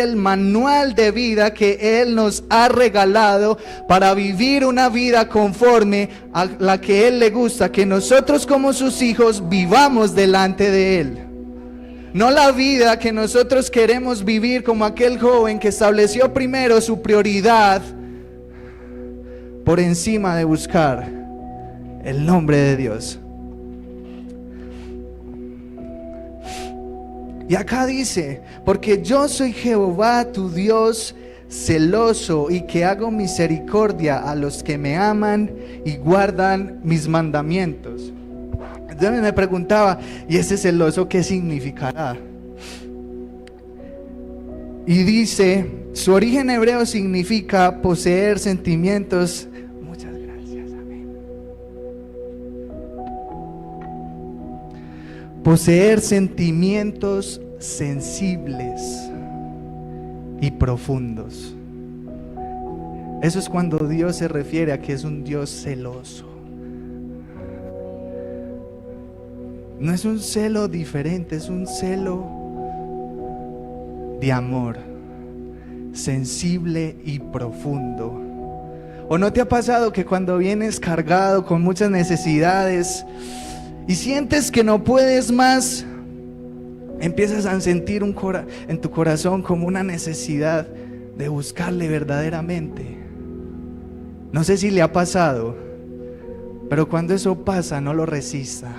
el manual de vida que Él nos ha regalado para vivir una vida conforme a la que Él le gusta, que nosotros como sus hijos vivamos delante de Él. No la vida que nosotros queremos vivir como aquel joven que estableció primero su prioridad por encima de buscar el nombre de Dios. Y acá dice, porque yo soy Jehová tu Dios celoso y que hago misericordia a los que me aman y guardan mis mandamientos. Entonces me preguntaba, ¿y ese celoso qué significará? Y dice, su origen hebreo significa poseer sentimientos. Muchas gracias, amén. Poseer sentimientos sensibles y profundos. Eso es cuando Dios se refiere a que es un Dios celoso. No es un celo diferente, es un celo de amor, sensible y profundo. ¿O no te ha pasado que cuando vienes cargado con muchas necesidades y sientes que no puedes más, empiezas a sentir en tu corazón como una necesidad de buscarle verdaderamente? No sé si le ha pasado, pero cuando eso pasa, no lo resista,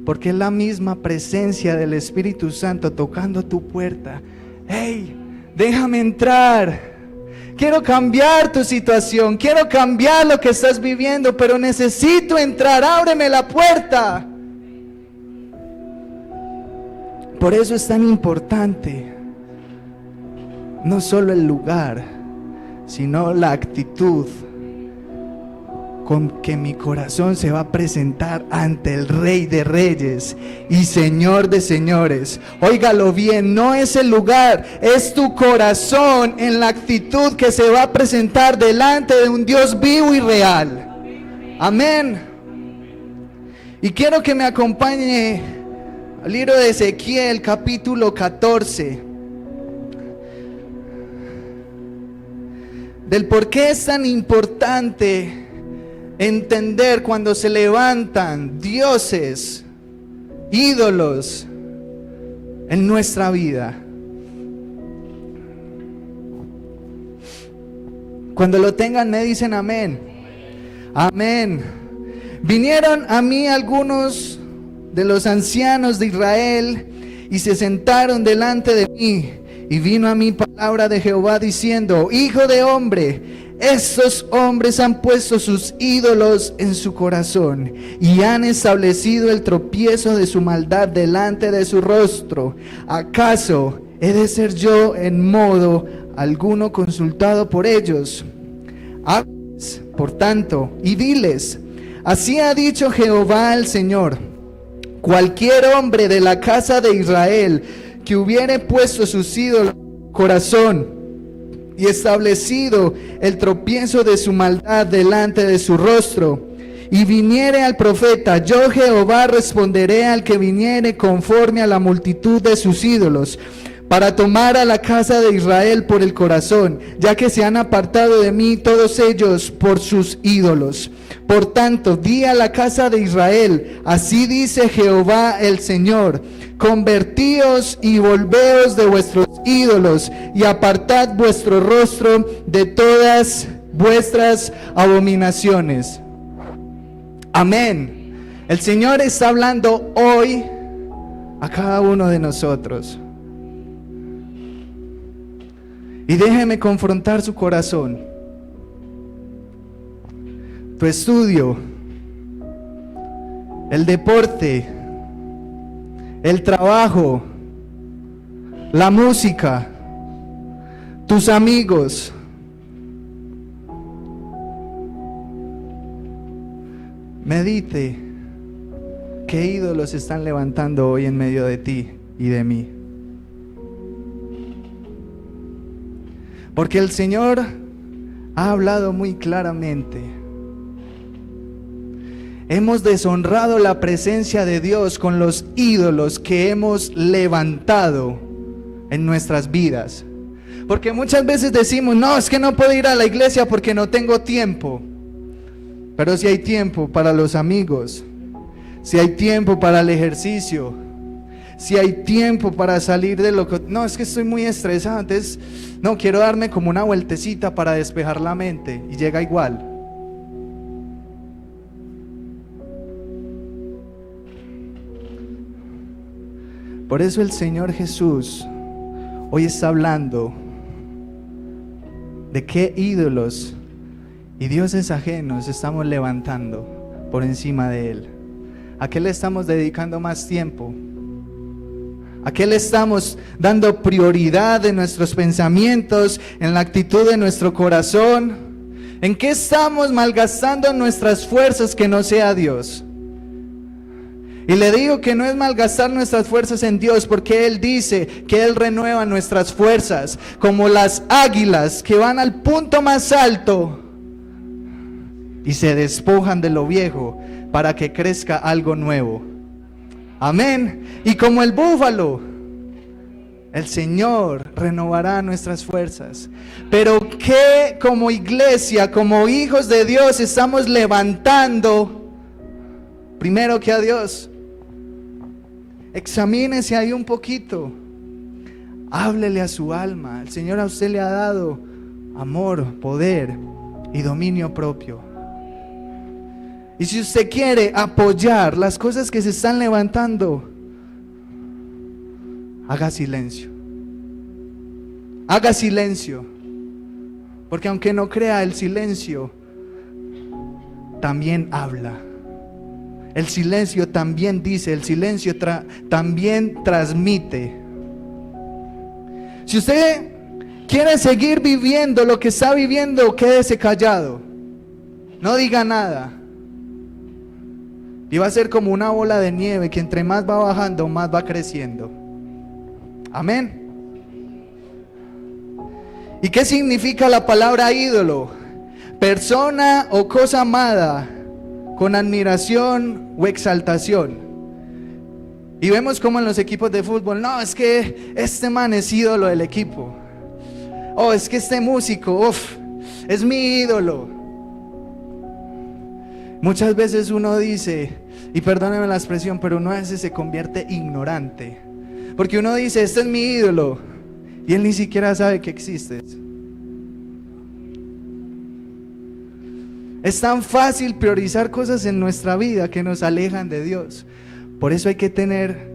porque es la misma presencia del Espíritu Santo tocando tu puerta. ¡Hey! Déjame entrar. Quiero cambiar tu situación, quiero cambiar lo que estás viviendo, pero necesito entrar. Ábreme la puerta. Por eso es tan importante no solo el lugar, sino la actitud con que mi corazón se va a presentar ante el Rey de Reyes y Señor de Señores. Óigalo bien, no es el lugar, es tu corazón en la actitud que se va a presentar delante de un Dios vivo y real. Amén. Y quiero que me acompañe al libro de Ezequiel, capítulo 14. Del por qué es tan importante entender cuando se levantan dioses, ídolos en nuestra vida. Cuando lo tengan me dicen amén. Amén. Vinieron a mí algunos de los ancianos de Israel y se sentaron delante de mí, y vino a mí palabra de Jehová diciendo: Hijo de hombre, estos hombres han puesto sus ídolos en su corazón y han establecido el tropiezo de su maldad delante de su rostro. ¿Acaso he de ser yo en modo alguno consultado por ellos? Háblales, por tanto, y diles: así ha dicho Jehová el Señor: cualquier hombre de la casa de Israel que hubiere puesto sus ídolos en su corazón y establecido el tropiezo de su maldad delante de su rostro, y viniere al profeta, yo Jehová responderé al que viniere conforme a la multitud de sus ídolos, para tomar a la casa de Israel por el corazón, ya que se han apartado de mí todos ellos por sus ídolos. Por tanto, di a la casa de Israel: así dice Jehová el Señor: convertíos y volveos de vuestros ídolos y apartad vuestro rostro de todas vuestras abominaciones. Amén. El Señor está hablando hoy a cada uno de nosotros. Y déjeme confrontar su corazón. Tu estudio, el deporte, el trabajo, la música, tus amigos. Medite qué ídolos están levantando hoy en medio de ti y de mí. Porque el Señor ha hablado muy claramente. Hemos deshonrado la presencia de Dios con los ídolos que hemos levantado en nuestras vidas. Porque muchas veces decimos, no, es que no puedo ir a la iglesia porque no tengo tiempo. Pero si hay tiempo para los amigos, si hay tiempo para el ejercicio, si hay tiempo para salir de lo que... No, es que estoy muy estresado, entonces no, quiero darme como una vueltecita para despejar la mente, y llega igual. Por eso el Señor Jesús hoy está hablando de qué ídolos y dioses ajenos estamos levantando por encima de Él. ¿A qué le estamos dedicando más tiempo? ¿A qué le estamos dando prioridad en nuestros pensamientos, en la actitud de nuestro corazón? ¿En qué estamos malgastando nuestras fuerzas que no sea Dios? Y le digo que no es malgastar nuestras fuerzas en Dios, porque Él dice que Él renueva nuestras fuerzas como las águilas que van al punto más alto y se despojan de lo viejo para que crezca algo nuevo. Amén. Y como el búfalo, el Señor renovará nuestras fuerzas. Pero ¿qué como iglesia, como hijos de Dios estamos levantando primero que a Dios? Examínese ahí un poquito. Háblele a su alma. El Señor a usted le ha dado amor, poder y dominio propio. Y si usted quiere apoyar las cosas que se están levantando, haga silencio. Haga silencio. Porque aunque no crea, el silencio también habla. El silencio también dice, el silencio también transmite. Si usted quiere seguir viviendo lo que está viviendo, quédese callado. No diga nada. Y va a ser como una bola de nieve que entre más va bajando, más va creciendo. Amén. ¿Y qué significa la palabra ídolo? Persona o cosa amada con admiración o exaltación. Y vemos como en los equipos de fútbol, no, es que este man es ídolo del equipo. Oh, es que este músico, es mi ídolo. Muchas veces uno dice, y perdónenme la expresión, pero uno a veces se convierte ignorante. Porque uno dice, este es mi ídolo, y él ni siquiera sabe que existes. Es tan fácil priorizar cosas en nuestra vida que nos alejan de Dios. Por eso hay que tener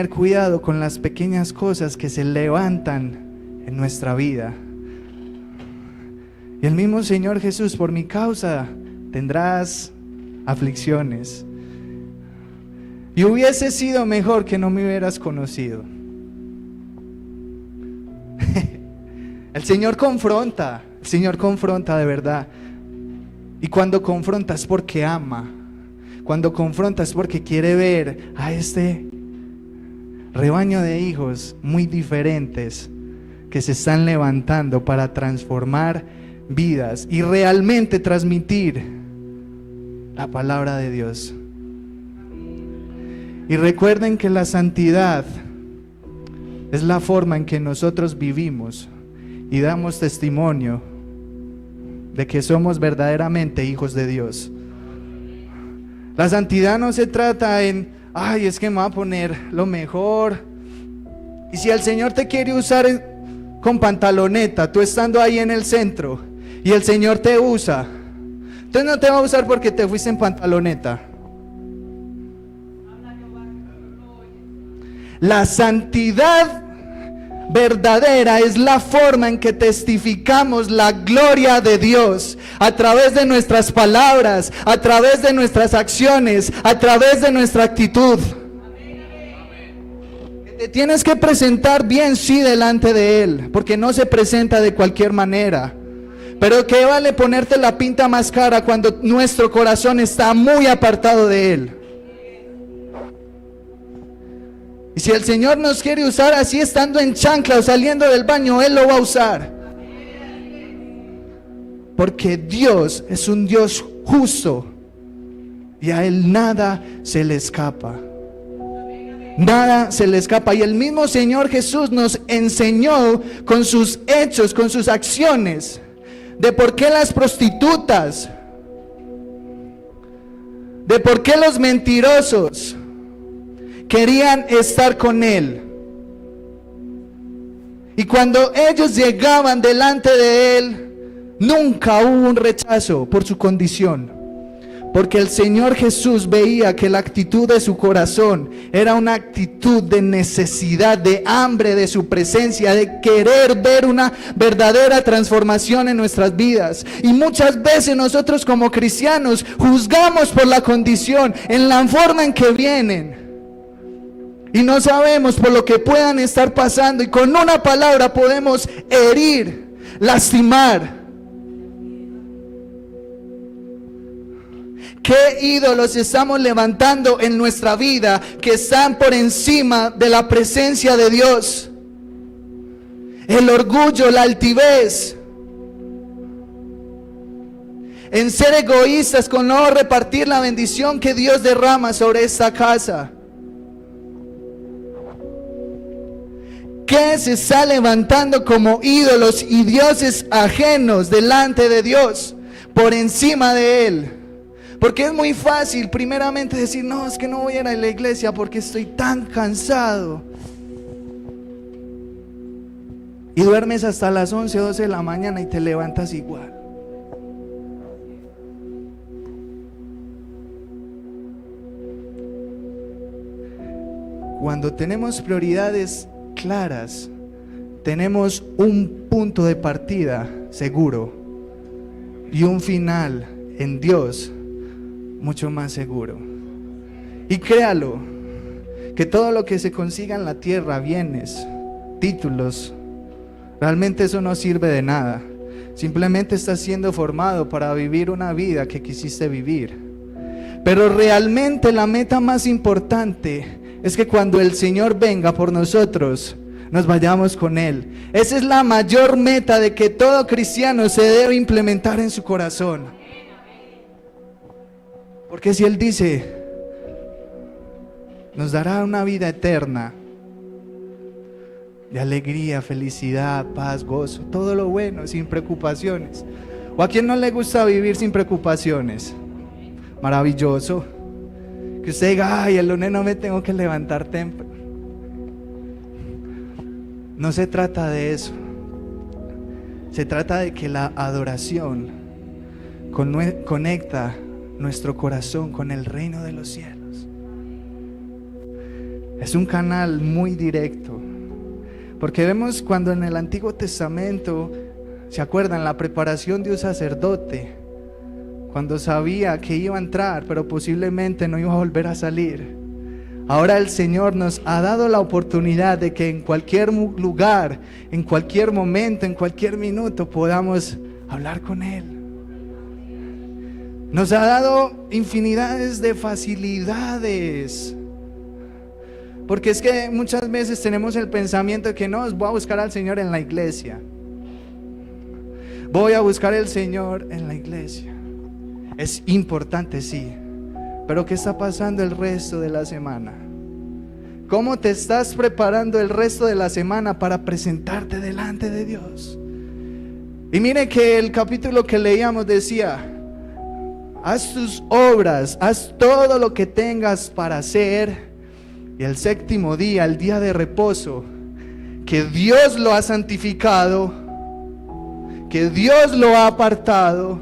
cuidado con las pequeñas cosas que se levantan en nuestra vida. Y el mismo Señor Jesús, por mi causa tendrás aflicciones. Y hubiese sido mejor que no me hubieras conocido. El Señor confronta de verdad. Y cuando confronta es porque ama. Cuando confronta es porque quiere ver a este rebaño de hijos muy diferentes que se están levantando para transformar vidas y realmente transmitir la palabra de Dios. Y recuerden que la santidad es la forma en que nosotros vivimos y damos testimonio de que somos verdaderamente hijos de Dios. La santidad no se trata en, ay, es que me voy a poner lo mejor. Y si el Señor te quiere usar con pantaloneta, tú estando ahí en el centro, y el Señor te usa, entonces no te va a usar porque te fuiste en pantaloneta. La santidad verdadera es la forma en que testificamos la gloria de Dios a través de nuestras palabras, a través de nuestras acciones, a través de nuestra actitud. Te tienes que presentar bien, sí, delante de Él, porque no se presenta de cualquier manera. Pero ¿qué vale ponerte la pinta más cara cuando nuestro corazón está muy apartado de Él? Y si el Señor nos quiere usar así, estando en chancla o saliendo del baño, Él lo va a usar. Porque Dios es un Dios justo y a Él nada se le escapa. Nada se le escapa. Y el mismo Señor Jesús nos enseñó con sus hechos, con sus acciones, de por qué las prostitutas, de por qué los mentirosos querían estar con Él. Y cuando ellos llegaban delante de Él, nunca hubo un rechazo por su condición. Porque el Señor Jesús veía que la actitud de su corazón era una actitud de necesidad, de hambre de su presencia, de querer ver una verdadera transformación en nuestras vidas. Y muchas veces nosotros como cristianos juzgamos por la condición, en la forma en que vienen. Y no sabemos por lo que puedan estar pasando. Y con una palabra podemos herir, lastimar. ¿Qué ídolos estamos levantando en nuestra vida que están por encima de la presencia de Dios? El orgullo, la altivez, en ser egoístas con no repartir la bendición que Dios derrama sobre esta casa. ¿Qué se está levantando como ídolos y dioses ajenos delante de Dios, por encima de Él? Porque es muy fácil primeramente decir, no, es que no voy a ir a la iglesia porque estoy tan cansado. Y duermes hasta las 11 o 12 de la mañana y te levantas igual. Cuando tenemos prioridades claras, tenemos un punto de partida seguro y un final en Dios mucho más seguro. Y créalo, que todo lo que se consiga en la tierra, bienes, títulos, realmente eso no sirve de nada. Simplemente estás siendo formado para vivir una vida que quisiste vivir. Pero realmente la meta más importante es que cuando el Señor venga por nosotros, nos vayamos con Él. Esa es la mayor meta de que todo cristiano se debe implementar en su corazón. Porque si Él dice, nos dará una vida eterna de alegría, felicidad, paz, gozo, todo lo bueno, sin preocupaciones. ¿O a quién no le gusta vivir sin preocupaciones? Maravilloso. Que usted diga, ay, el lunes no me tengo que levantar temprano. No se trata de eso. Se trata de que la adoración conecta nuestro corazón con el reino de los cielos. Es un canal muy directo. Porque vemos cuando en el Antiguo Testamento, ¿se acuerdan? La preparación de un sacerdote, cuando sabía que iba a entrar, pero posiblemente no iba a volver a salir. Ahora el Señor nos ha dado la oportunidad de que en cualquier lugar, en cualquier momento, en cualquier minuto podamos hablar con Él. Nos ha dado infinidades de facilidades. Porque es que muchas veces tenemos el pensamiento de que no, voy a buscar al Señor en la iglesia. Voy a buscar al Señor en la iglesia. Es importante, sí. Pero ¿qué está pasando el resto de la semana? ¿Cómo te estás preparando el resto de la semana para presentarte delante de Dios? Y mire que el capítulo que leíamos decía, haz tus obras, haz todo lo que tengas para hacer. Y el séptimo día, el día de reposo, que Dios lo ha santificado, que Dios lo ha apartado.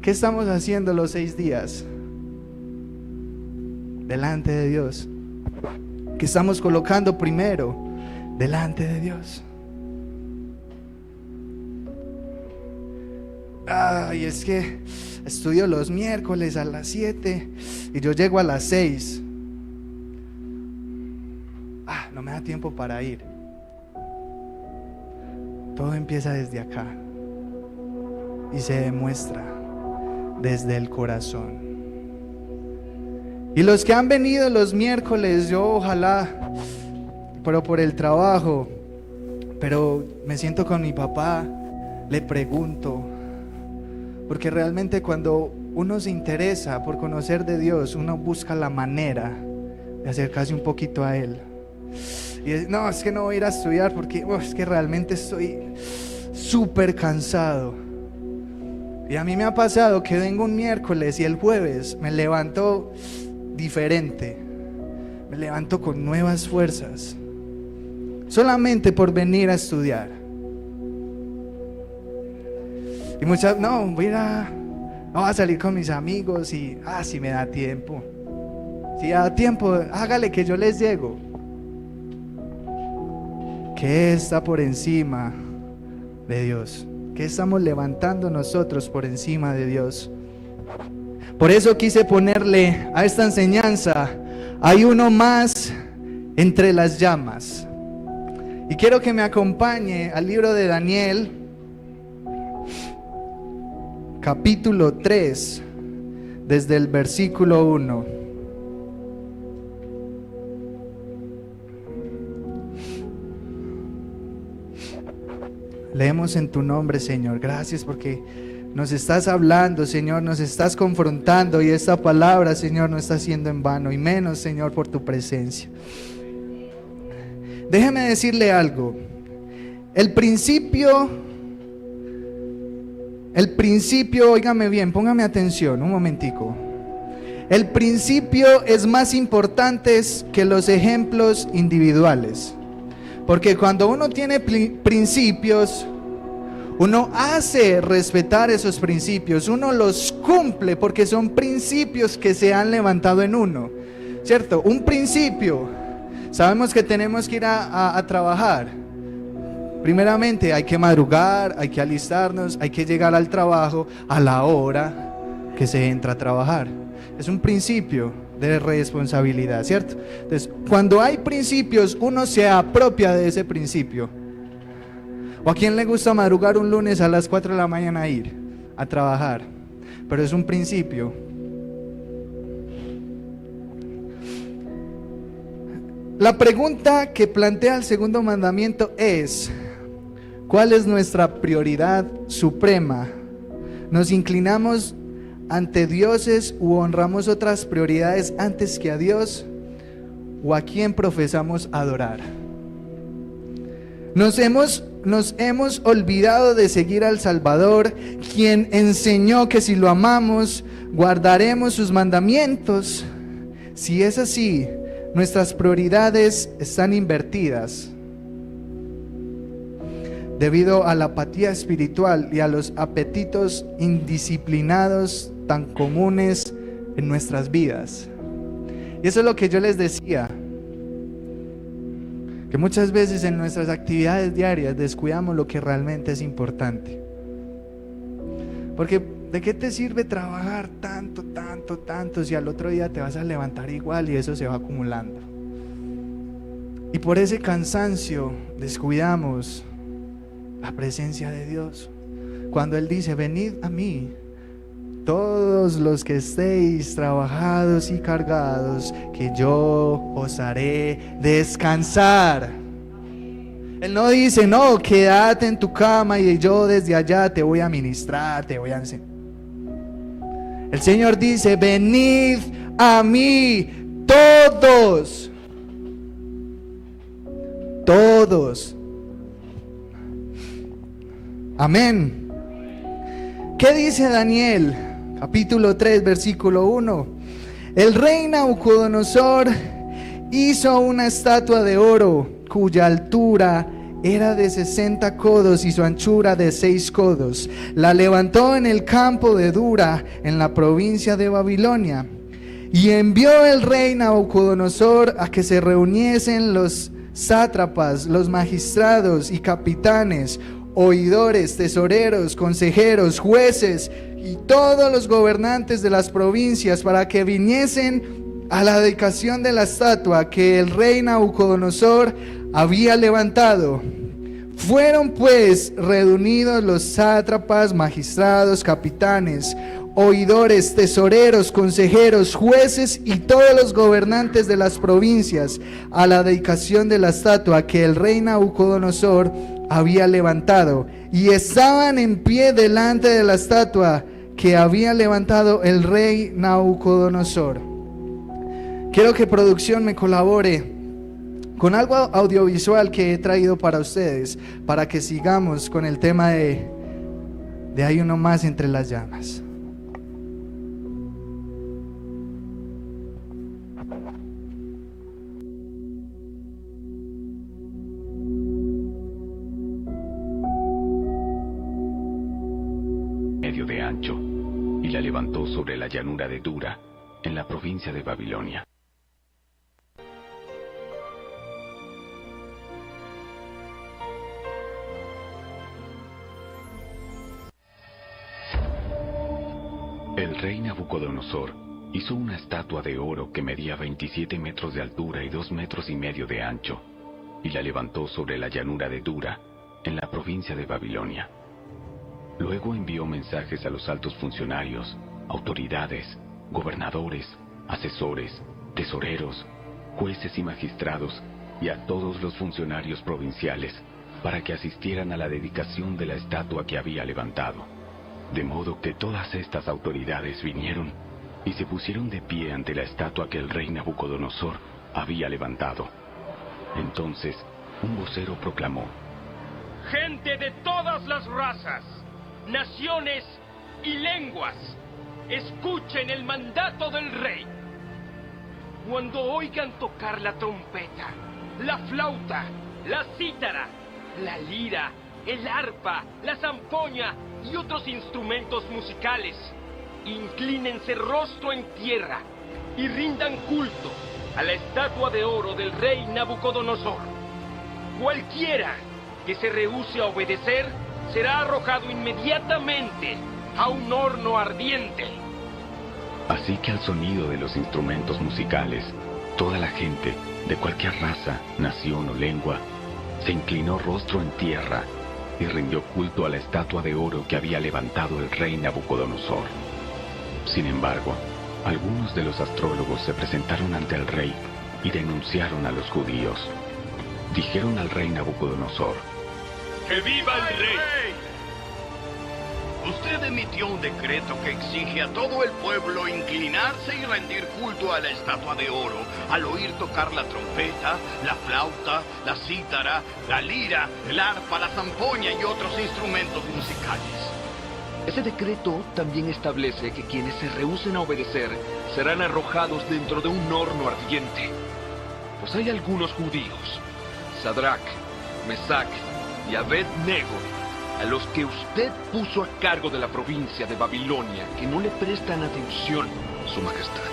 ¿Qué estamos haciendo los 6 días? Delante de Dios. ¿Qué estamos colocando primero? Delante de Dios. Ay, es que estudio los miércoles a las 7 y yo llego a las 6. No me da tiempo para ir. Todo empieza desde acá y se demuestra desde el corazón. Y los que han venido los miércoles, yo ojalá, pero por el trabajo, pero me siento con mi papá, le pregunto. Porque realmente cuando uno se interesa por conocer de Dios, uno busca la manera de acercarse un poquito a Él. Y no, es que no voy a ir a estudiar porque es que realmente estoy súper cansado. Y a mí me ha pasado que vengo un miércoles y el jueves me levanto diferente, me levanto con nuevas fuerzas, solamente por venir a estudiar. Y muchas, no, voy a salir con mis amigos y, si me da tiempo. Si da tiempo, hágale que yo les llego. ¿Qué está por encima de Dios? ¿Qué estamos levantando nosotros por encima de Dios? Por eso quise ponerle a esta enseñanza: hay uno más entre las llamas. Y quiero que me acompañe al libro de Daniel, capítulo 3, desde el versículo 1. Leemos en tu nombre, Señor. Gracias porque nos estás hablando, Señor, nos estás confrontando, y esta palabra, Señor, no está siendo en vano, y menos, Señor, por tu presencia. Déjeme decirle algo. El principio, óigame bien, póngame atención un momentico. El principio es más importante que los ejemplos individuales. Porque cuando uno tiene principios, uno hace respetar esos principios, uno los cumple porque son principios que se han levantado en uno, ¿cierto? Un principio, sabemos que tenemos que ir a trabajar. Primeramente hay que madrugar, hay que alistarnos, hay que llegar al trabajo a la hora que se entra a trabajar. Es un principio de responsabilidad, ¿cierto? Entonces, cuando hay principios, uno se apropia de ese principio. ¿O a quién le gusta madrugar un lunes a las 4 de la mañana a ir a trabajar? Pero es un principio. La pregunta que plantea el segundo mandamiento es: ¿cuál es nuestra prioridad suprema? ¿Nos inclinamos ante dioses u honramos otras prioridades antes que a Dios? ¿O a quién profesamos adorar? Nos hemos olvidado de seguir al Salvador, quien enseñó que si lo amamos, guardaremos sus mandamientos. Si es así, nuestras prioridades están invertidas debido a la apatía espiritual y a los apetitos indisciplinados tan comunes en nuestras vidas. Y eso es lo que yo les decía, que muchas veces en nuestras actividades diarias descuidamos lo que realmente es importante. Porque ¿de qué te sirve trabajar tanto si al otro día te vas a levantar igual y eso se va acumulando? Y por ese cansancio descuidamos la presencia de Dios. Cuando Él dice: venid a mí todos los que estéis trabajados y cargados, que yo os haré descansar. Él no dice: no, quédate en tu cama y yo desde allá te voy a ministrar, te voy a enseñar. El Señor dice: venid a mí todos. Amén. ¿Qué dice Daniel? Capítulo 3, versículo 1. El rey Nabucodonosor hizo una estatua de oro cuya altura era de 60 codos y su anchura de 6 codos. La levantó en el campo de Dura, en la provincia de Babilonia. Y envió el rey Nabucodonosor a que se reuniesen los sátrapas, los magistrados y capitanes, oidores, tesoreros, consejeros, jueces y todos los gobernantes de las provincias, para que viniesen a la dedicación de la estatua que el rey Nabucodonosor había levantado. Fueron pues reunidos los sátrapas, magistrados, capitanes, oidores, tesoreros, consejeros, jueces y todos los gobernantes de las provincias a la dedicación de la estatua que el rey Nabucodonosor había levantado, y estaban en pie delante de la estatua que había levantado el rey Nabucodonosor. Quiero que producción me colabore con algo audiovisual que he traído para ustedes, para que sigamos con el tema de hay uno más entre las llamas. Medio de ancho, y la levantó sobre la llanura de Dura, en la provincia de Babilonia. El rey Nabucodonosor hizo una estatua de oro que medía 27 metros de altura y 2,5 metros de ancho, y la levantó sobre la llanura de Dura, en la provincia de Babilonia. Luego envió mensajes a los altos funcionarios, autoridades, gobernadores, asesores, tesoreros, jueces y magistrados, y a todos los funcionarios provinciales, para que asistieran a la dedicación de la estatua que había levantado. De modo que todas estas autoridades vinieron y se pusieron de pie ante la estatua que el rey Nabucodonosor había levantado. Entonces, un vocero proclamó: gente de todas las razas, naciones y lenguas, escuchen el mandato del rey. Cuando oigan tocar la trompeta, la flauta, la cítara, la lira, el arpa, la zampoña y otros instrumentos musicales, inclínense rostro en tierra y rindan culto a la estatua de oro del rey Nabucodonosor. Cualquiera que se rehúse a obedecer será arrojado inmediatamente a un horno ardiente. Así que al sonido de los instrumentos musicales, toda la gente, de cualquier raza, nación o lengua, se inclinó rostro en tierra y rindió culto a la estatua de oro que había levantado el rey Nabucodonosor. Sin embargo, algunos de los astrólogos se presentaron ante el rey y denunciaron a los judíos. Dijeron al rey Nabucodonosor: ¡Que viva el rey! Usted emitió un decreto que exige a todo el pueblo inclinarse y rendir culto a la estatua de oro al oír tocar la trompeta, la flauta, la cítara, la lira, el arpa, la zampoña y otros instrumentos musicales. Ese decreto también establece que quienes se rehúsen a obedecer serán arrojados dentro de un horno ardiente. Pues hay algunos judíos, Sadrach, Mesach y Abed-Nego, a los que usted puso a cargo de la provincia de Babilonia, que no le prestan atención, Su Majestad.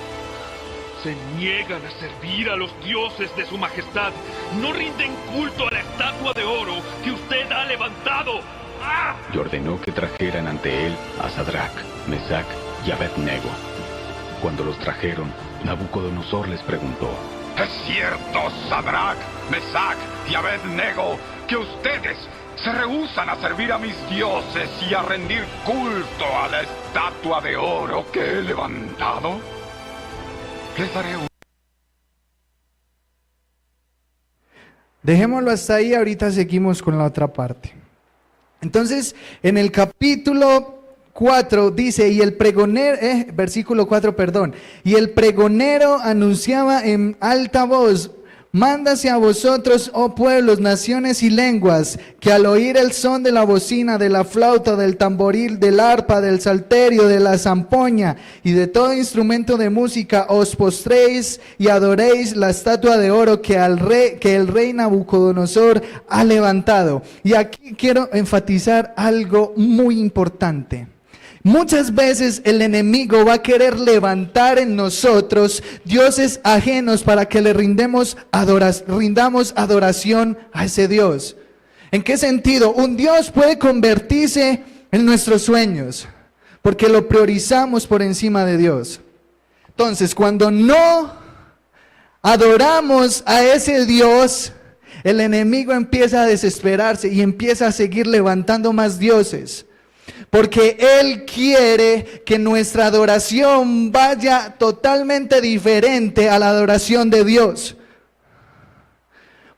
Se niegan a servir a los dioses de Su Majestad, no rinden culto a la estatua de oro que usted ha levantado. ¡Ah! y ordenó que trajeran ante él a Sadrach, Mesach y Abed-Nego. Cuando los trajeron, Nabucodonosor les preguntó: ¿Es cierto, Sadrach, Mesach y Abed-Nego, que ustedes se rehúsan a servir a mis dioses y a rendir culto a la estatua de oro que he levantado? Les daré un... Dejémoslo hasta ahí, ahorita seguimos con la otra parte. Entonces, en el capítulo 4 dice, y el pregonero, versículo 4, perdón, y el pregonero anunciaba en alta voz: mándase a vosotros, oh pueblos, naciones y lenguas, que al oír el son de la bocina, de la flauta, del tamboril, del arpa, del salterio, de la zampoña y de todo instrumento de música, os postréis y adoréis la estatua de oro que el rey Nabucodonosor ha levantado. Y aquí quiero enfatizar algo muy importante. Muchas veces el enemigo va a querer levantar en nosotros dioses ajenos para que le rindamos adoración a ese Dios. ¿En qué sentido? Un Dios puede convertirse en nuestros sueños, porque lo priorizamos por encima de Dios. Entonces, cuando no adoramos a ese Dios, el enemigo empieza a desesperarse y empieza a seguir levantando más dioses. Porque Él quiere que nuestra adoración vaya totalmente diferente a la adoración de Dios.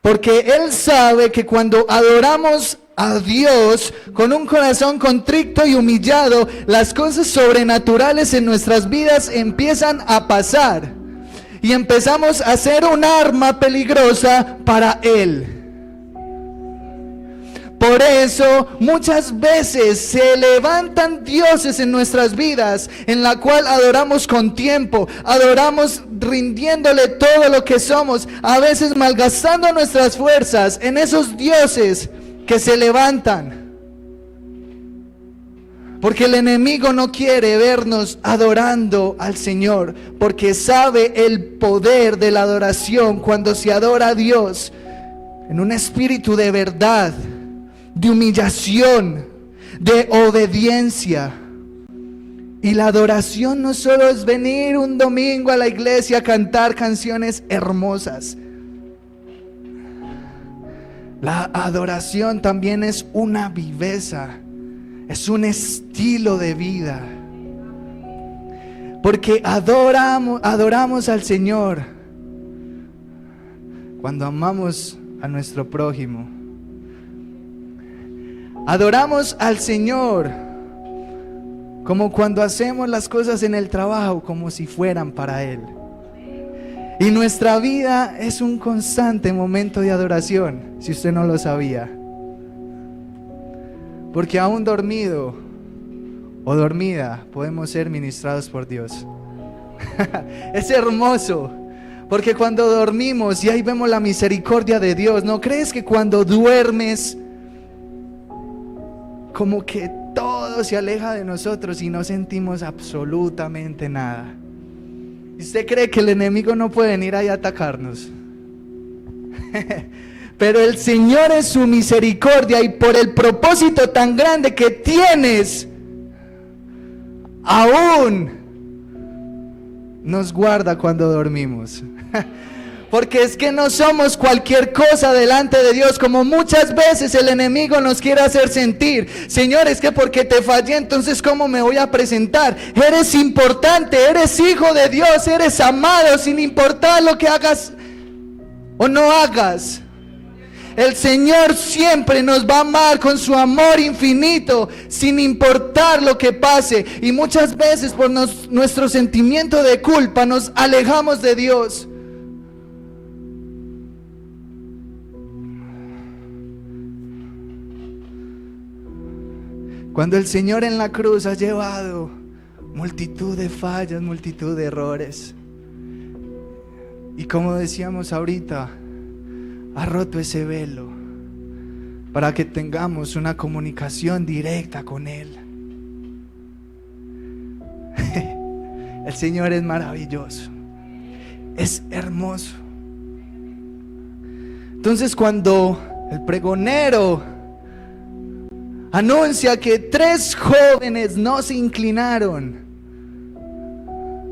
Porque Él sabe que cuando adoramos a Dios con un corazón contrito y humillado, las cosas sobrenaturales en nuestras vidas empiezan a pasar. y empezamos a ser un arma peligrosa para Él. Por eso muchas veces se levantan dioses en nuestras vidas, en la cual adoramos con tiempo, adoramos rindiéndole todo lo que somos, a veces malgastando nuestras fuerzas en esos dioses que se levantan. Porque el enemigo no quiere vernos adorando al Señor, porque sabe el poder de la adoración cuando se adora a Dios en un espíritu de verdad, de humillación, de obediencia. Y la adoración no solo es venir un domingo a la iglesia a cantar canciones hermosas. La adoración también es una viveza, es un estilo de vida. Porque adoramos al Señor cuando amamos a nuestro prójimo. Adoramos al Señor como cuando hacemos las cosas en el trabajo como si fueran para Él. Y nuestra vida es un constante momento de adoración, si usted no lo sabía. Porque aún dormido o dormida podemos ser ministrados por Dios. Es hermoso, porque cuando dormimos y ahí vemos la misericordia de Dios, ¿no crees que cuando duermes como que todo se aleja de nosotros y no sentimos absolutamente nada? ¿Usted cree que el enemigo no puede venir ahí a atacarnos? Pero el Señor es su misericordia y por el propósito tan grande que tienes, aún nos guarda cuando dormimos. Porque es que no somos cualquier cosa delante de Dios, como muchas veces el enemigo nos quiere hacer sentir. Señor, es que porque te fallé, entonces ¿cómo me voy a presentar? Eres importante, eres hijo de Dios, eres amado, sin importar lo que hagas o no hagas. El Señor siempre nos va a amar con su amor infinito, sin importar lo que pase. Y muchas veces por nuestro sentimiento de culpa nos alejamos de Dios. Cuando el Señor en la cruz ha llevado multitud de fallas, multitud de errores. Y como decíamos ahorita, ha roto ese velo para que tengamos una comunicación directa con Él. El Señor es maravilloso, es hermoso. Entonces cuando el pregonero anuncia que 3 jóvenes no se inclinaron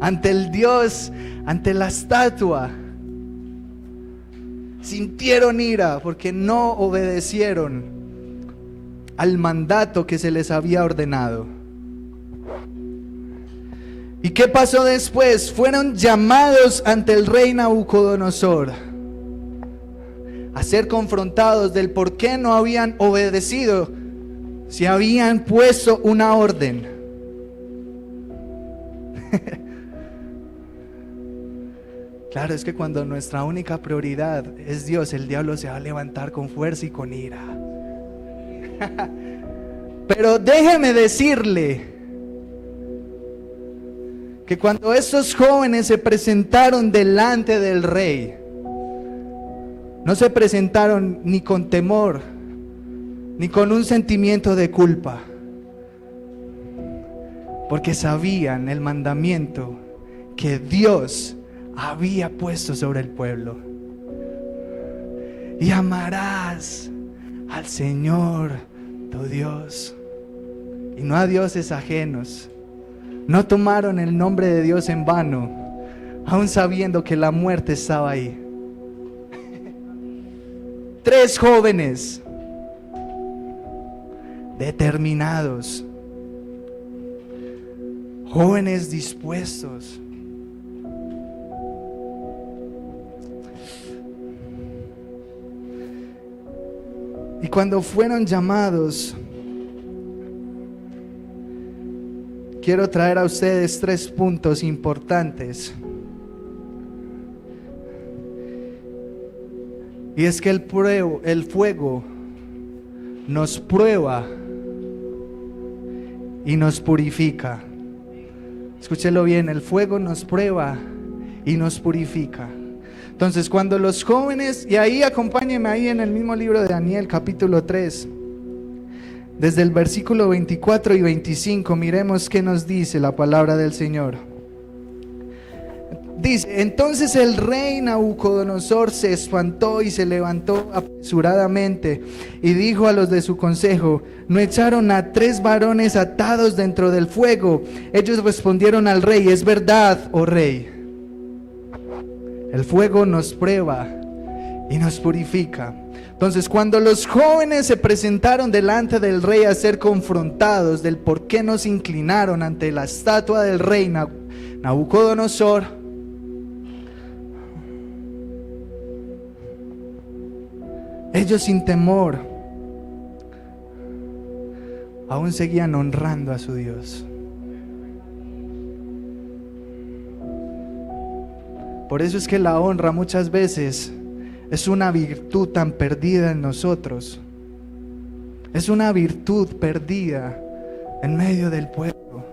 ante el Dios, ante la estatua, sintieron ira porque no obedecieron al mandato que se les había ordenado. ¿Y qué pasó después? Fueron llamados ante el rey Nabucodonosor a ser confrontados del por qué no habían obedecido, si habían puesto una orden. Claro, es que cuando nuestra única prioridad es Dios, el diablo se va a levantar con fuerza y con ira. Pero déjeme decirle que cuando estos jóvenes se presentaron delante del rey, no se presentaron ni con temor, ni con un sentimiento de culpa, porque sabían el mandamiento que Dios había puesto sobre el pueblo. Y amarás al Señor tu Dios y no a dioses ajenos. No tomaron el nombre de Dios en vano, aun sabiendo que la muerte estaba ahí. 3 jóvenes determinados, jóvenes dispuestos. Y cuando fueron llamados, quiero traer a ustedes 3 puntos importantes Y es que el fuego nos prueba y nos purifica. Escúchelo bien, el fuego nos prueba y nos purifica. Entonces cuando los jóvenes, y ahí acompáñenme ahí en el mismo libro de Daniel capítulo 3, desde el versículo 24 y 25, miremos qué nos dice la palabra del Señor. Dice: entonces el rey Nabucodonosor se espantó y se levantó apresuradamente y dijo a los de su consejo: ¿no echaron a 3 varones atados dentro del fuego? Ellos respondieron al rey: es verdad, oh rey. El fuego nos prueba y nos purifica. Entonces, cuando los jóvenes se presentaron delante del rey a ser confrontados del por qué no se inclinaron ante la estatua del rey Nabucodonosor, ellos sin temor aún seguían honrando a su Dios. Por eso es que la honra muchas veces es una virtud tan perdida en nosotros. Es una virtud perdida en medio del pueblo.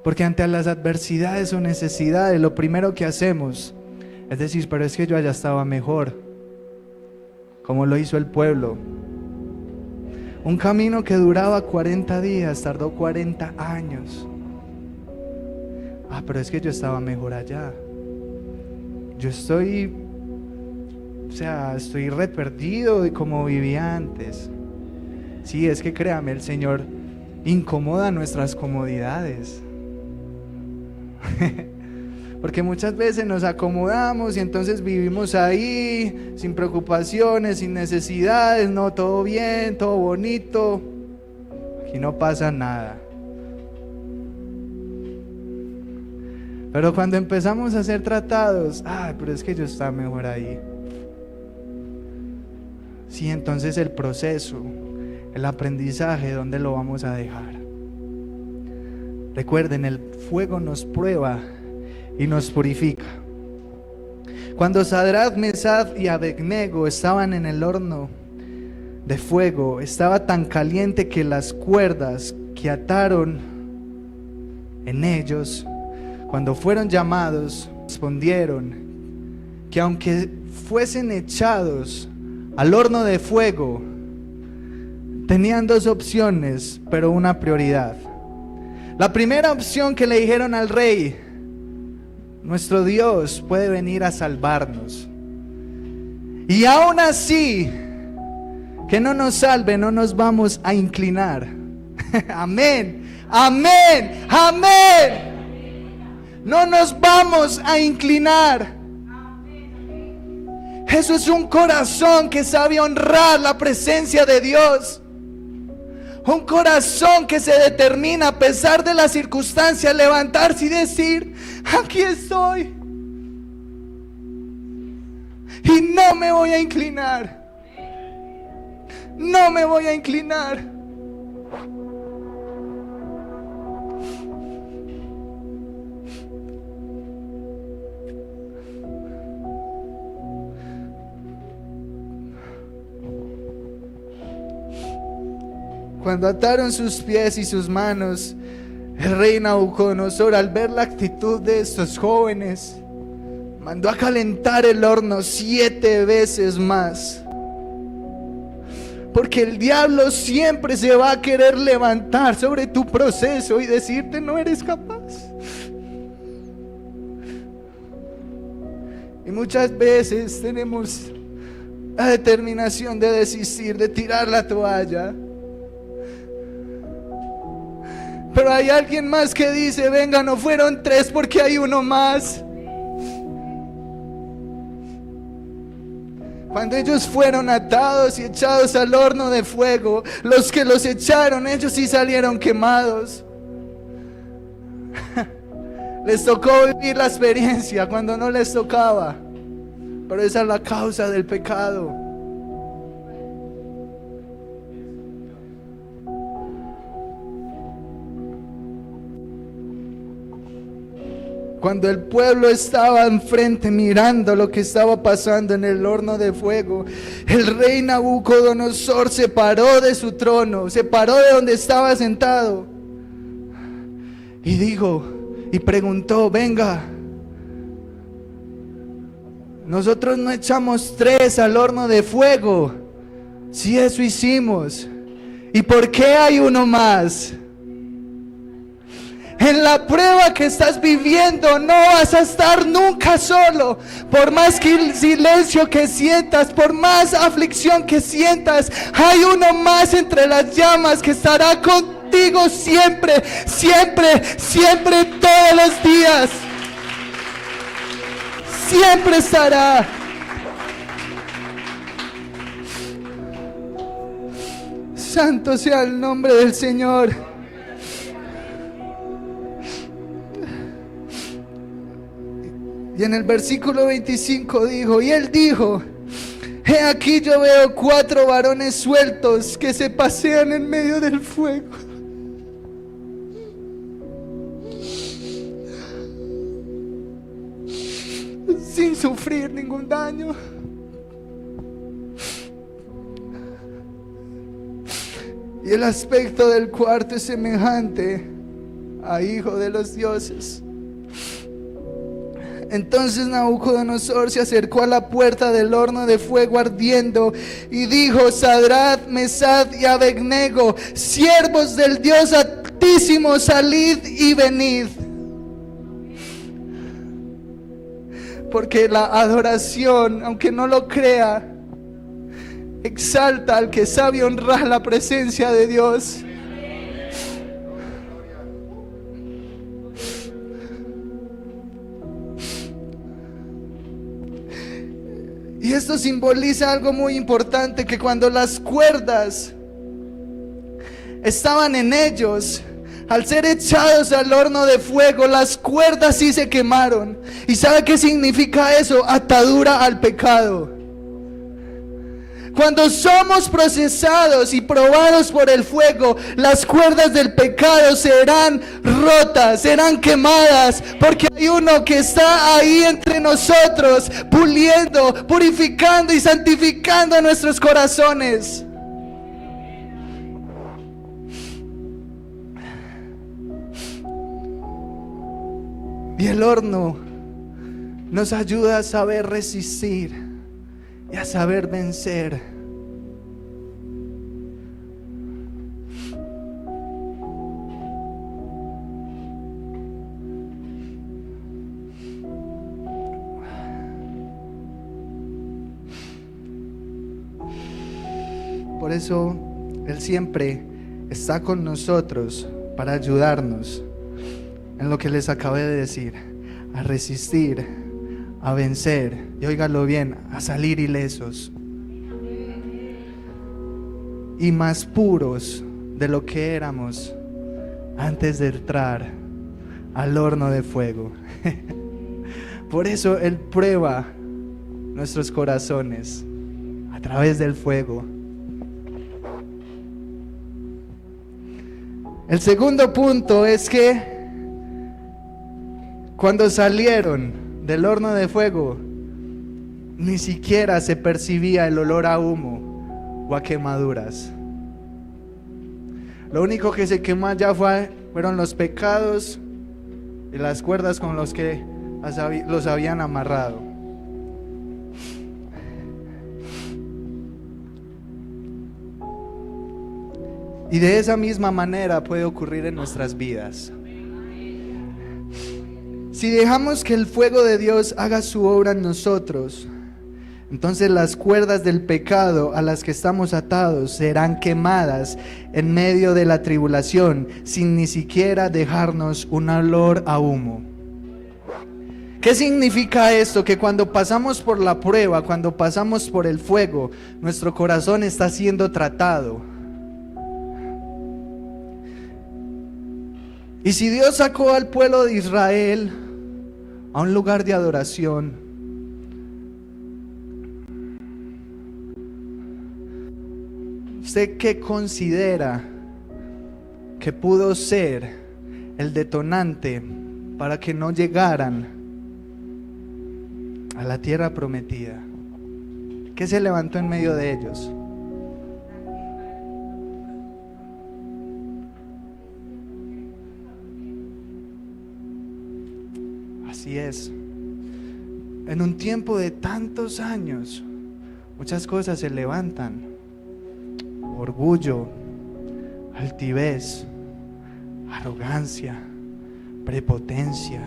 Porque ante las adversidades o necesidades, lo primero que hacemos es decir: pero es que yo allá estaba mejor, como lo hizo el pueblo. Un camino que duraba 40 días, tardó 40 años. Pero es que yo estaba mejor allá. Yo estoy re perdido de como vivía antes. Sí, es que créame, el Señor incomoda nuestras comodidades. Porque muchas veces nos acomodamos y entonces vivimos ahí sin preocupaciones, sin necesidades, no, todo bien, todo bonito. Aquí no pasa nada. Pero cuando empezamos a ser tratados, pero es que yo estaba mejor ahí. Sí, entonces el proceso, el aprendizaje, ¿dónde lo vamos a dejar? Recuerden, el fuego nos prueba y nos purifica. Cuando Sadrach, Mesach y Abednego estaban en el horno de fuego, estaba tan caliente que las cuerdas que ataron en ellos, cuando fueron llamados, respondieron que aunque fuesen echados al horno de fuego, tenían 2 opciones, pero una prioridad. La primera opción que le dijeron al rey: nuestro Dios puede venir a salvarnos. Y aún así, que no nos salve, no nos vamos a inclinar. Amén, amén, amén. No nos vamos a inclinar. Eso es un corazón que sabe honrar la presencia de Dios. Un corazón que se determina, a pesar de las circunstancias, levantarse y decir: aquí estoy y no me voy a inclinar. No me voy a inclinar. Cuando ataron sus pies y sus manos, el rey Nabucodonosor, al ver la actitud de estos jóvenes, mandó a calentar el horno 7 veces más. Porque el diablo siempre se va a querer levantar sobre tu proceso y decirte: no eres capaz. Y muchas veces tenemos la determinación de desistir, de tirar la toalla. Pero hay alguien más que dice: venga, no fueron 3 porque hay uno más. Cuando ellos fueron atados y echados al horno de fuego, los que los echaron, ellos sí salieron quemados. Les tocó vivir la experiencia cuando no les tocaba. Pero esa es la causa del pecado. cuando el pueblo estaba enfrente mirando lo que estaba pasando en el horno de fuego, el rey Nabucodonosor se paró de su trono, se paró de donde estaba sentado y dijo y preguntó: venga, nosotros no echamos 3 al horno de fuego, si eso hicimos, ¿y por qué hay uno más? En la prueba que estás viviendo no vas a estar nunca solo. Por más silencio que sientas, por más aflicción que sientas, hay uno más entre las llamas que estará contigo siempre, siempre, siempre, todos los días. Siempre estará. Santo sea el nombre del Señor. Y en el versículo 25 dijo, y él dijo: he aquí yo veo 4 varones sueltos que se pasean en medio del fuego. Sin sufrir ningún daño. Y el aspecto del cuarto es semejante a hijo de los dioses. Entonces Nabucodonosor se acercó a la puerta del horno de fuego ardiendo y dijo: Sadrach, Mesach y Abednego, siervos del Dios Altísimo, salid y venid. Porque la adoración, aunque no lo crea, exalta al que sabe honrar la presencia de Dios. Y esto simboliza algo muy importante, que cuando las cuerdas estaban en ellos, al ser echados al horno de fuego, las cuerdas sí se quemaron. ¿Y sabe qué significa eso? Atadura al pecado. Cuando somos procesados y probados por el fuego, las cuerdas del pecado serán rotas, serán quemadas, porque hay uno que está ahí entre nosotros, puliendo, purificando y santificando nuestros corazones. Y el horno nos ayuda a saber resistir y a saber vencer. Por eso Él siempre está con nosotros para ayudarnos en lo que les acabé de decir, a resistir, a vencer, y óigalo bien, a salir ilesos y más puros de lo que éramos antes de entrar al horno de fuego. Por eso Él prueba nuestros corazones a través del fuego. El segundo punto es que cuando salieron del horno de fuego, ni siquiera se percibía el olor a humo o a quemaduras. Lo único que se quemó allá fueron los pecados y las cuerdas con los que los habían amarrado. Y de esa misma manera puede ocurrir en nuestras vidas. Si dejamos que el fuego de Dios haga su obra en nosotros, entonces las cuerdas del pecado a las que estamos atados serán quemadas en medio de la tribulación, sin ni siquiera dejarnos un olor a humo. ¿Qué significa esto? Que cuando pasamos por la prueba, cuando pasamos por el fuego, nuestro corazón está siendo tratado. Y si Dios sacó al pueblo de Israel a un lugar de adoración, ¿usted qué considera que pudo ser el detonante para que no llegaran a la tierra prometida. ¿Qué se levantó en medio de ellos? Así es. En un tiempo de tantos años, muchas cosas se levantan. Orgullo, altivez, arrogancia, prepotencia,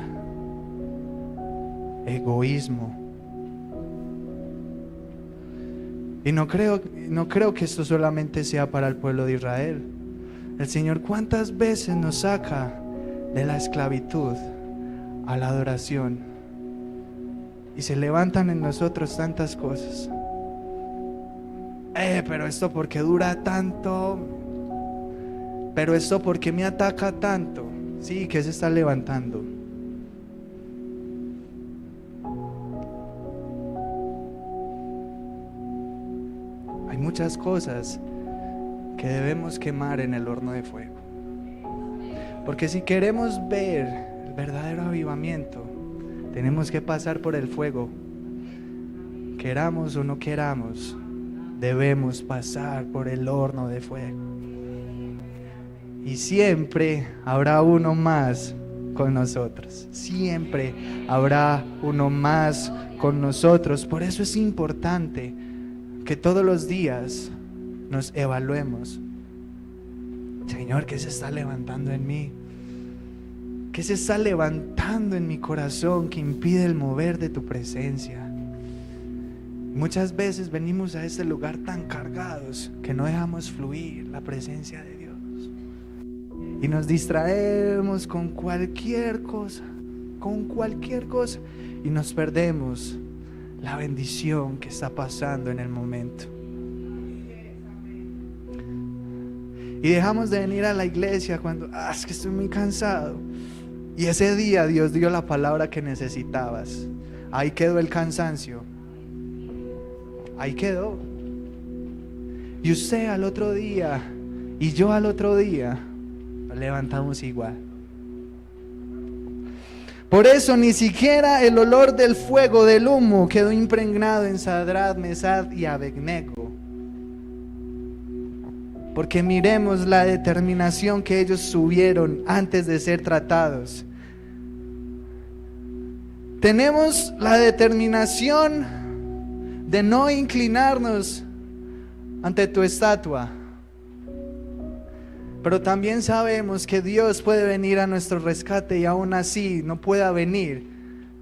egoísmo. Y no creo que esto solamente sea para el pueblo de Israel. El Señor, ¿cuántas veces nos saca de la esclavitud a la adoración? Y se levantan en nosotros tantas cosas. Pero esto porque dura tanto. Pero esto porque me ataca tanto. Sí, ¿qué se está levantando? Hay muchas cosas que debemos quemar en el horno de fuego. Porque si queremos ver el verdadero avivamiento, tenemos que pasar por el fuego. Queramos o no queramos, debemos pasar por el horno de fuego. Y siempre habrá uno más con nosotros. Siempre habrá uno más con nosotros. Por eso es importante que todos los días nos evaluemos. Señor, ¿qué se está levantando en mí? ¿Qué se está levantando en mi corazón que impide el mover de tu presencia? Muchas veces venimos a este lugar tan cargados que no dejamos fluir la presencia de Dios. Y nos distraemos con cualquier cosa, y nos perdemos la bendición que está pasando en el momento. Y dejamos de venir a la iglesia cuando, es que estoy muy cansado. Y ese día Dios dio la palabra que necesitabas. Ahí quedó el cansancio. Ahí quedó. Y usted al otro día, y yo al otro día, nos levantamos igual. Por eso ni siquiera el olor del fuego, del humo, quedó impregnado en Sadrach, Mesach y Abednego. Porque miremos la determinación que ellos tuvieron antes de ser tratados. Tenemos la determinación de no inclinarnos ante tu estatua. Pero también sabemos que Dios puede venir a nuestro rescate y aún así no pueda venir.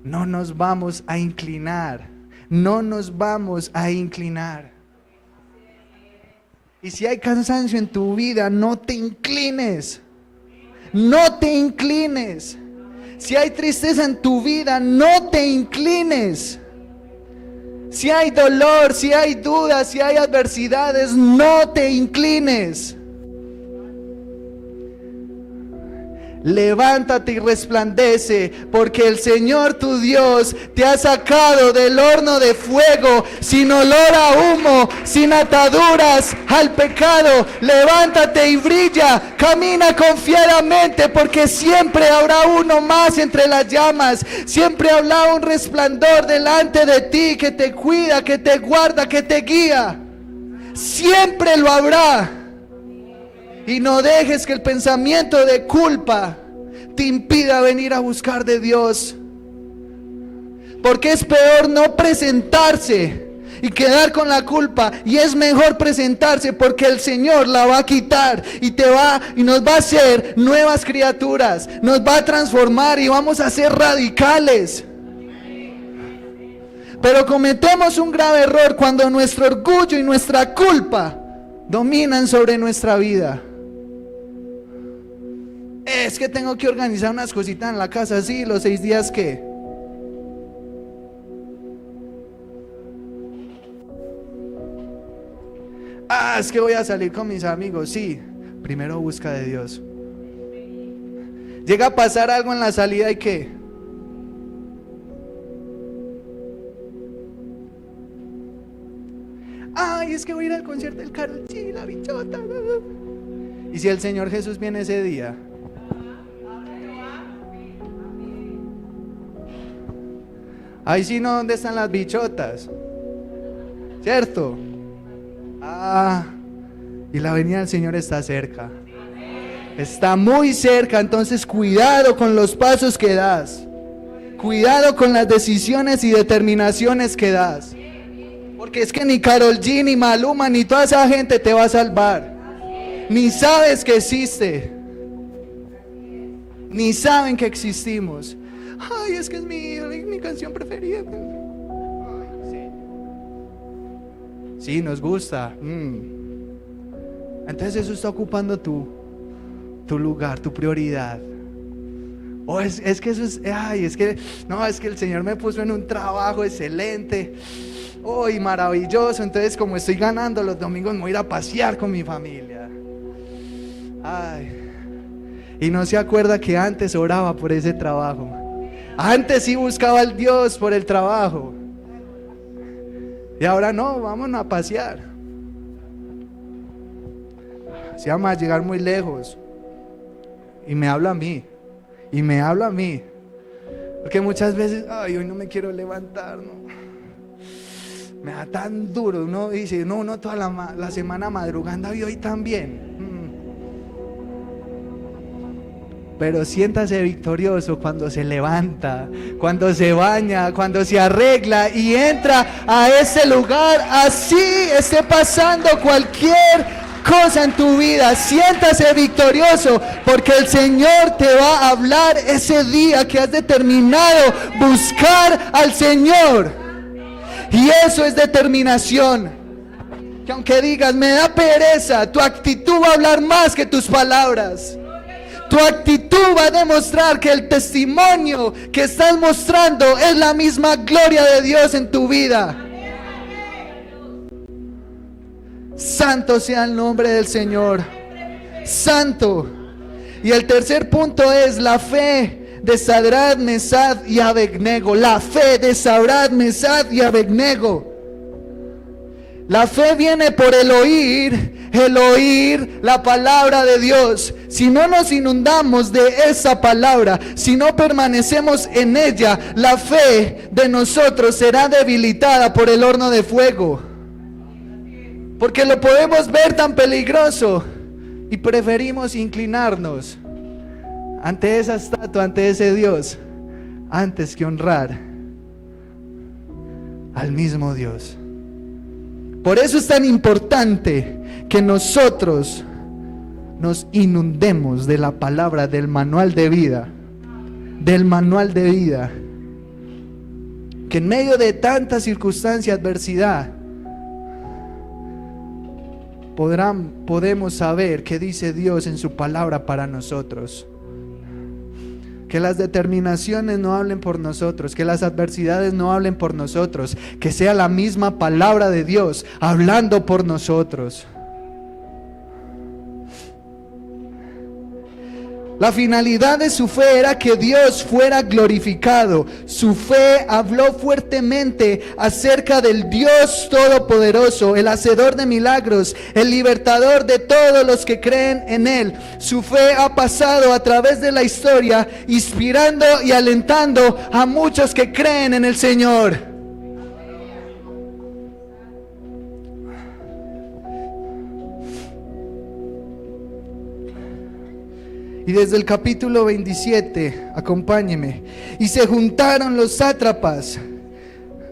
No nos vamos a inclinar. No nos vamos a inclinar. Y si hay cansancio en tu vida, no te inclines. No te inclines. Si hay tristeza en tu vida, no te inclines. Si hay dolor, si hay dudas, si hay adversidades, no te inclines. Levántate y resplandece, porque el Señor tu Dios te ha sacado del horno de fuego, sin olor a humo, sin ataduras al pecado. Levántate y brilla, camina confiadamente, porque siempre habrá uno más entre las llamas. Siempre habrá un resplandor delante de ti que te cuida, que te guarda, que te guía. Siempre lo habrá. Y no dejes que el pensamiento de culpa te impida venir a buscar de Dios. Porque es peor no presentarse y quedar con la culpa, y es mejor presentarse, porque el Señor la va a quitar y nos va a hacer nuevas criaturas, nos va a transformar y vamos a ser radicales. Pero cometemos un grave error cuando nuestro orgullo y nuestra culpa dominan sobre nuestra vida. Es que tengo que organizar unas cositas en la casa, sí, los 6 días que. Es que voy a salir con mis amigos, sí. Primero busca de Dios. Llega a pasar algo en la salida y ¿qué? Es que voy a ir al concierto del Karol G, la bichota. Y si el Señor Jesús viene ese día, Ahí sí no, ¿dónde están las bichotas? ¿Cierto? Y la venida del Señor está cerca. Está muy cerca, entonces cuidado con los pasos que das. Cuidado con las decisiones y determinaciones que das. Porque es que ni Karol G, ni Maluma, ni toda esa gente te va a salvar. Ni sabes que existe. Ni saben que existimos. Ay, es que es mi canción preferida. Sí, nos gusta. Entonces eso está ocupando tu lugar, tu prioridad. Es que eso es, es que el Señor me puso en un trabajo excelente. Y maravilloso. Entonces, como estoy ganando los domingos, me voy a ir a pasear con mi familia. Y no se acuerda que antes oraba por ese trabajo. Antes sí buscaba al Dios por el trabajo. Y ahora no, vámonos a pasear. Se llama a llegar muy lejos. Y me habla a mí. Porque muchas veces, hoy no me quiero levantar, no. Me da tan duro. Uno dice, uno toda la semana madrugando y hoy también. Pero siéntase victorioso cuando se levanta, cuando se baña, cuando se arregla y entra a ese lugar. Así esté pasando cualquier cosa en tu vida, siéntase victorioso, porque el Señor te va a hablar ese día que has determinado buscar al Señor. Y eso es determinación. Que aunque digas, me da pereza, tu actitud va a hablar más que tus palabras. Tu actitud va a demostrar que el testimonio que estás mostrando es la misma gloria de Dios en tu vida. Santo sea el nombre del Señor. Santo. Y el tercer punto es la fe de Sadrach, Mesach y Abednego. La fe de Sadrach, Mesach y Abednego. La fe viene por el oír la palabra de Dios. Si no nos inundamos de esa palabra, si no permanecemos en ella, la fe de nosotros será debilitada por el horno de fuego. Porque lo podemos ver tan peligroso y preferimos inclinarnos ante esa estatua, ante ese Dios, antes que honrar al mismo Dios. Por eso es tan importante que nosotros nos inundemos de la palabra, del manual de vida, que en medio de tanta circunstancia, adversidad, podemos saber qué dice Dios en su palabra para nosotros. Que las determinaciones no hablen por nosotros, que las adversidades no hablen por nosotros, que sea la misma palabra de Dios hablando por nosotros. La finalidad de su fe era que Dios fuera glorificado. Su fe habló fuertemente acerca del Dios Todopoderoso, el hacedor de milagros, el libertador de todos los que creen en Él. Su fe ha pasado a través de la historia, inspirando y alentando a muchos que creen en el Señor. Y desde el capítulo 27, acompáñeme. Y se juntaron los sátrapas.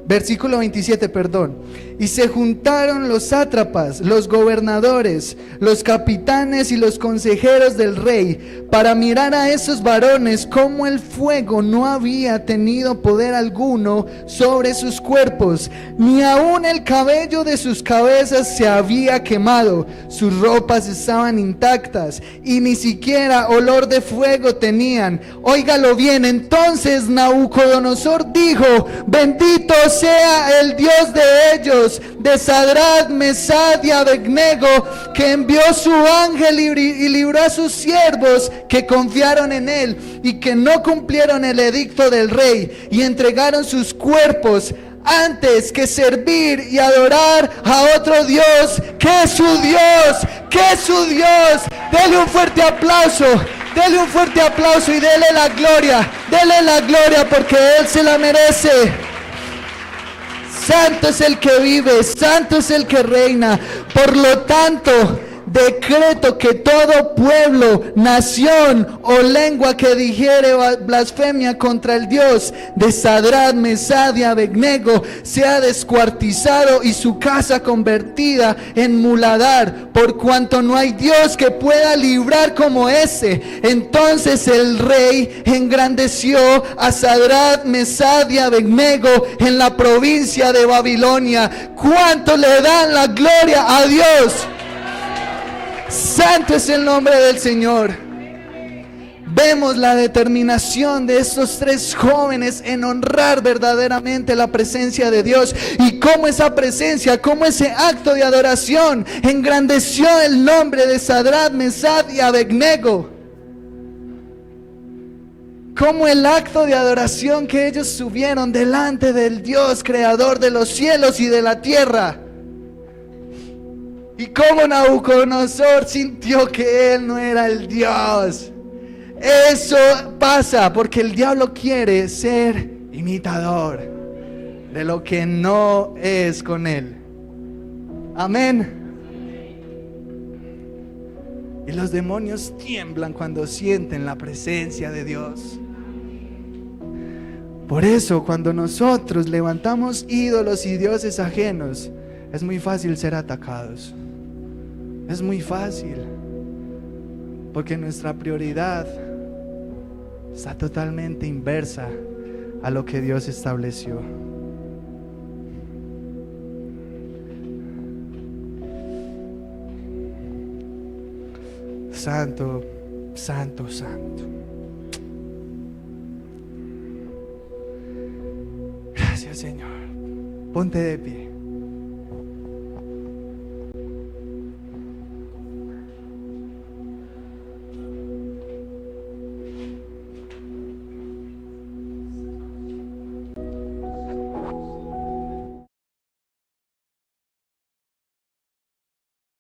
Versículo 27, perdón. Y se juntaron los sátrapas, los gobernadores, los capitanes y los consejeros del rey, para mirar a esos varones como el fuego no había tenido poder alguno sobre sus cuerpos, ni aun el cabello de sus cabezas se había quemado, sus ropas estaban intactas y ni siquiera olor de fuego tenían. Óigalo bien, entonces Nabucodonosor dijo: bendito sea el Dios de ellos, de Sadrach, Mesach y Abednego, que envió su ángel y libró a sus siervos que confiaron en él y que no cumplieron el edicto del rey y entregaron sus cuerpos antes que servir y adorar a otro Dios que es su Dios, que es su Dios. Dele un fuerte aplauso y dele la gloria porque Él se la merece. Santo es el que vive, santo es el que reina. Por lo tanto, decreto que todo pueblo, nación o lengua que dijere blasfemia contra el Dios de Sadrach, Mesach y Abednego sea descuartizado y su casa convertida en muladar, por cuanto no hay Dios que pueda librar como ese. Entonces el rey engrandeció a Sadrach, Mesach y Abednego en la provincia de Babilonia. ¿Cuánto le dan la gloria a Dios? Santo es el nombre del Señor. Vemos la determinación de estos tres jóvenes en honrar verdaderamente la presencia de Dios, y cómo esa presencia, cómo ese acto de adoración engrandeció el nombre de Sadrach, Mesach y Abednego. Cómo el acto de adoración que ellos tuvieron delante del Dios creador de los cielos y de la tierra. Y cómo Nabucodonosor sintió que él no era el Dios. Eso pasa porque el diablo quiere ser imitador de lo que no es con él. Amén. Y los demonios tiemblan cuando sienten la presencia de Dios. Por eso, cuando nosotros levantamos ídolos y dioses ajenos, es muy fácil ser atacados. Es muy fácil, porque nuestra prioridad está totalmente inversa a lo que Dios estableció. Santo, santo, santo. Gracias, Señor. Ponte de pie.